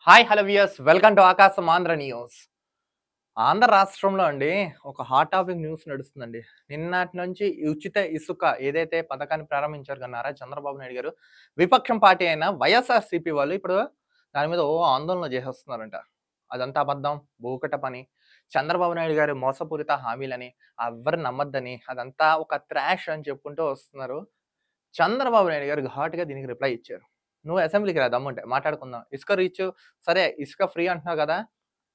Hi hello viewers welcome to ఆకాశం Andhra news. Andhra రాష్ట్రంలో అండి ఒక హాట్ టాపిక్ న్యూస్ నడుస్తుందండి. నిన్నటి నుంచి ఈ ఉచిత ఇసుక ఏదైతే పథకాన్ని ప్రారంభించారు కదా నారా చంద్రబాబు నాయుడు గారు, విపక్షం పార్టీ అయిన వైఎస్ఆర్‌సీపీ వాళ్ళు ఇప్పుడు దాని మీద ఆందోళన చేసేస్తున్నారంట. అదంతా అబద్ధం, బూకట పని. చంద్రబాబు నాయుడు గారి మోసపూరిత హామీలని, ఎవ్వరు నమ్మొద్దని, అదంతా ఒక త్రాష్ అని చెప్పుకుంటూ వస్తున్నారు. చంద్రబాబు నాయుడు గారు ఘాటుగా దీనికి రిప్లై ఇచ్చారు. "నువ్వు అసెంబ్లీకి రా దమ్ముంటే మాట్లాడుకుందాం. ఇసుక రీచు సరే ఇసుక ఫ్రీ అంటున్నావు కదా!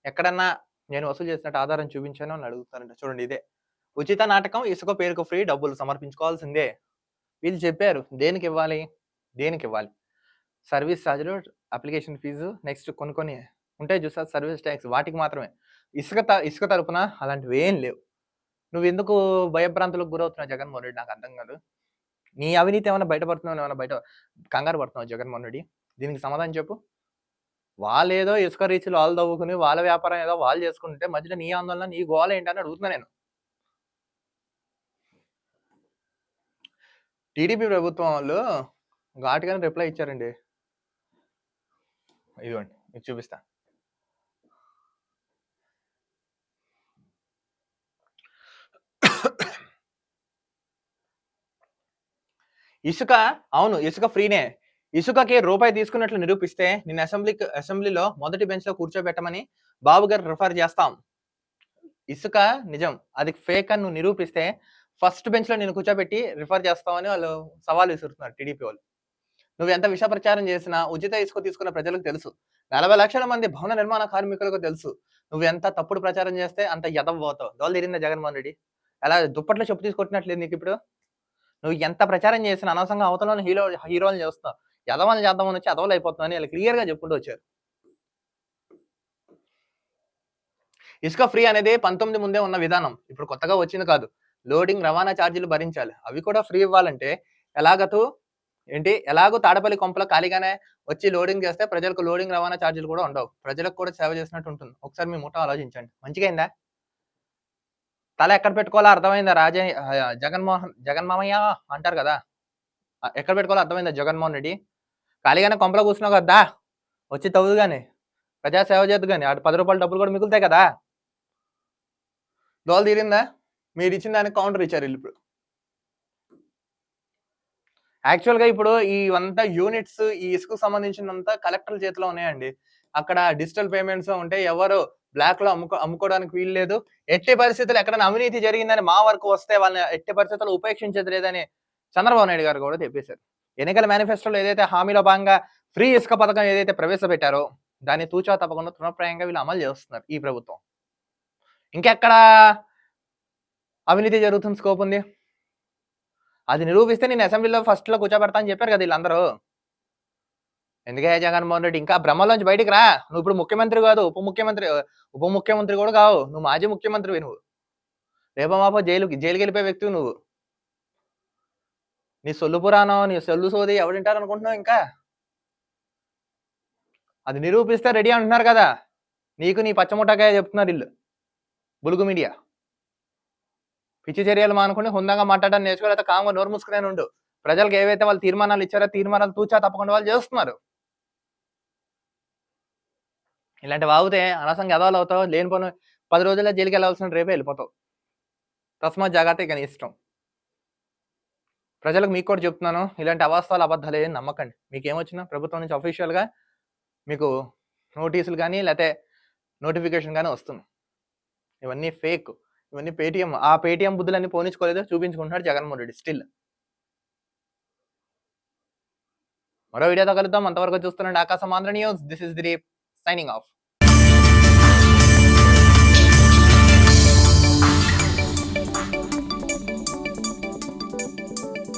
ఎక్కడన్నా నేను వసూలు చేసినట్టు ఆధారం చూపించాను" అని అడుగుతారంట. చూడండి ఇదే. ఉచిత నాటకం ఇసుక పేరుకు ఫ్రీ డబ్బులు సమర్పించుకోవాల్సిందే. వీళ్ళు చెప్పారు. దేనికివ్వాలి? దేనికివ్వాలి? సర్వీస్ ఛార్జ్‌లు, అప్లికేషన్ ఫీజు, నెక్స్ట్ కొన్ని కొన్ని ఉంటాయి చూసావా సర్వీస్ టాక్స్ వాటికి మాత్రమే. ఇసుక తరపున అలాంటివేం లేవు. నువ్వెందుకు భయభ్రాంతులకు గురవుతున్నావు జగన్మోహన్ రెడ్డి నాకు అర్థం కాదు. నీ అవినీతి ఏమన్నా బయటపడుతుందేమో ఏమన్నా బయట కంగారు పడుతున్నావా జగన్మోహన్ రెడ్డి? దీనికి సమాధానం చెప్పు. వాళ్ళేదో ఇసుక రీచ్‌లు ఆళ్ళు తవ్వుకుని, వాళ్ళ వ్యాపారం ఏదో వాళ్ళు చేసుకుంటుంటే మధ్యలో నీ ఆందోళన, నీ గోల ఏంటని అడుగుతున్నా నేను. టీడీపీ ప్రభుత్వం వాళ్ళు ఘాటుగానే రిప్లై ఇచ్చారండి. ఇదిగోండి మీకు చూపిస్తా. ఇసుక అవును. ఇసుక ఫ్రీనే. ఇసుకకి రూపాయి తీసుకున్నట్లు నిరూపిస్తే నిన్ను అసెంబ్లీలో మొదటి బెంచ్‌లో కూర్చోబెట్టమని బాబు గారు రిఫర్ చేస్తాం. ఇసుక నిజం. అది ఫేక్ అని నువ్వు నిరూపిస్తే ఫస్ట్ బెంచ్‌లో నిన్ను కూర్చోబెట్టి రిఫర్ చేస్తామని వాళ్ళు సవాల్ విసురుతున్నారు టీడీపీ వాళ్ళు. నువ్వెంత విష ప్రచారం చేసినా ఉచిత ఇసుక తీసుకున్న ప్రజలకు తెలుసు. 40,00,000 మంది భవన నిర్మాణ కార్మికులకు తెలుసు. నువ్వెంత తప్పుడు ప్రచారం చేస్తే అంత ఎదవబోతావు. దోల తీరిందా జగన్మోహన్ రెడ్డి? ఎలా దుప్పట్లో చెప్పు తీసి కొట్టినట్లేదు నీకిప్పుడు? నువ్వు ఎంత ప్రచారం చేసినా అనవసరంగా అవతలోళ్ళని హీరోలని చేస్తున్నావు. ఎదవని చేద్దామని వచ్చి ఎదవలయిపోతున్నావు అని ఆళ్ళు క్లియర్‌గా చెప్పుకుంటూ వచ్చారు. ఇసుక ఫ్రీ అనేది 19 ముందే ఉన్న విధానం. ఇప్పుడు కొత్తగా వచ్చింది కాదు. లోడింగ్, రవాణా చార్జీలు భరించాలి. అవి కూడా ఫ్రీ ఇవ్వాలంటే ఎలాగటు ఎలాగో తాడపల్లి కొంపలో ఖాళీగానే వచ్చి లోడింగ్ చేస్తే ప్రజలకు లోడింగ్, రవాణా చార్జీలు కూడా ఉండవు. ప్రజలకు కూడా సేవ చేసినట్టు ఉంటుంది. ఒకసారి మీ ముఠా ఆలోచించండి. మంచిగయిందా? తల ఎక్కడ పెట్టుకోవాలో అర్థమైందా? జగన్మామయ్య అంటారు కదా! ఎక్కడ పెట్టుకోవాలో అర్థమైందా జగన్మోహన్ రెడ్డి? ఖాళీగానే కొంపలో కూర్చున్నావు కదా! దా! వచ్చి తవ్వుదు గాని. ప్రజా సేవ చేద్దు గాని. అటు రూ. 10 డబ్బులు కూడా మిగులుతాయి కదా! దోల తీరిందా? మీరిచ్చిన దానికి కౌంటర్ ఇచ్చారు ఈళ్ళిప్పుడు. యాక్చువల్‌గా ఇప్పుడు ఇవంతా యూనిట్స్ ఈ ఇసుకకు సంబంధించినంతా కలెక్టర్ల చేతిలో ఉన్నాయండి. అక్కడ డిజిటల్ పేమెంట్స్ ఉంటే ఎవరు బ్లాక్‌లో అమ్ముకోవడానికి వీలు లేదు. ఎట్టి పరిస్థితుల్లో ఎక్కడైనా అవినీతి జరిగిందని మా వరకు వస్తే వాళ్ళని ఎట్టి పరిస్థితుల్లో ఉపేక్షించేది లేదని చంద్రబాబు నాయుడు గారు కూడా చెప్పేసారు. ఎన్నికల మేనిఫెస్టోలో ఏదైతే హామీలో భాగంగా ఫ్రీ ఇసుక పథకం ఏదైతే ప్రవేశపెట్టారో దాన్ని తూచా తప్పకుండా తృణప్రాయంగా వీళ్ళు అమలు చేస్తున్నారు ఈ ప్రభుత్వం. ఇంకెక్కడ అవినీతి జరుగుతున్న స్కోప్ ఉంది? అది నిరూపిస్తే నేను అసెంబ్లీలో ఫస్ట్‌లో కూర్చోబెడతా అని చెప్పారు కదా! ఈళ్ళందరూ. ఎందుకయ్యా జగన్మోహన్ రెడ్డి ఇంకా భ్రమలోంచి బయటికి రా. నువ్విప్పుడు ముఖ్యమంత్రి కాదు, ఉప ముఖ్యమంత్రి కూడా కావు. నువ్వు మాజీ ముఖ్యమంత్రివి నువ్వు. రేపో మాపో జైలుకెళ్ళిపోయే వ్యక్తివి నువ్వు. నీ సొల్లు పురాణం, నీ సొల్లు సోది ఎవడింటారనుకుంటున్నావు ఇంకా? అది నిరూపిస్తే రెడీ అంటున్నారు కదా! నీకు నీ పచ్చముట్టకాయ చెప్తున్నారీళ్ళు. బులుగు మీడియా. పిచ్చి చర్యలు మానుకొని హుందాగా మాట్లాడడం నేర్చుకో లేకపోతే కామ్‌గా నోరు మూసుకునే ఉండు. ప్రజలకు ఏవైతే వాళ్ళు తీర్మానాలు ఇచ్చారో తీర్మానాలు తూచా తప్పకుండా వాళ్ళు చేస్తున్నారు. ఇలాంటివి వాగితే అనవసరంగా ఎదవలవుతావు. లేనిపోని 10 రోజుల్లో జైలుకెళ్ళాల్సిన రేపే ఎళ్ళిపోతావు. తస్మాత్ జాగ్రత్త ఇక నీ ఇష్టం. ప్రజలకు మీకు కూడా చెప్తున్నాను. ఇలాంటి అవాస్తవాలు, అబద్ధాలు ఏవి నమ్మకండి. మీకేమొచ్చినా ప్రభుత్వం నుంచి అఫీషియల్‌గా మీకు నోటీసులు గాని, లేతే నోటిఫికేషన్ గాని వస్తుంది. ఇవన్నీ ఫేక్. ఇవన్నీ పేటీఎం. ఆ పేటీఎం బుద్ధులన్నీ పోనిచ్చుకోలేదు. చూపించుకుంటున్నాడు జగన్మోహన్ రెడ్డి స్టిల్. మరో వీడియోతో కలుద్దాం. అంతవరకు చూస్తుండండి ఆకాశం Andhra news. This is Dilip signing off.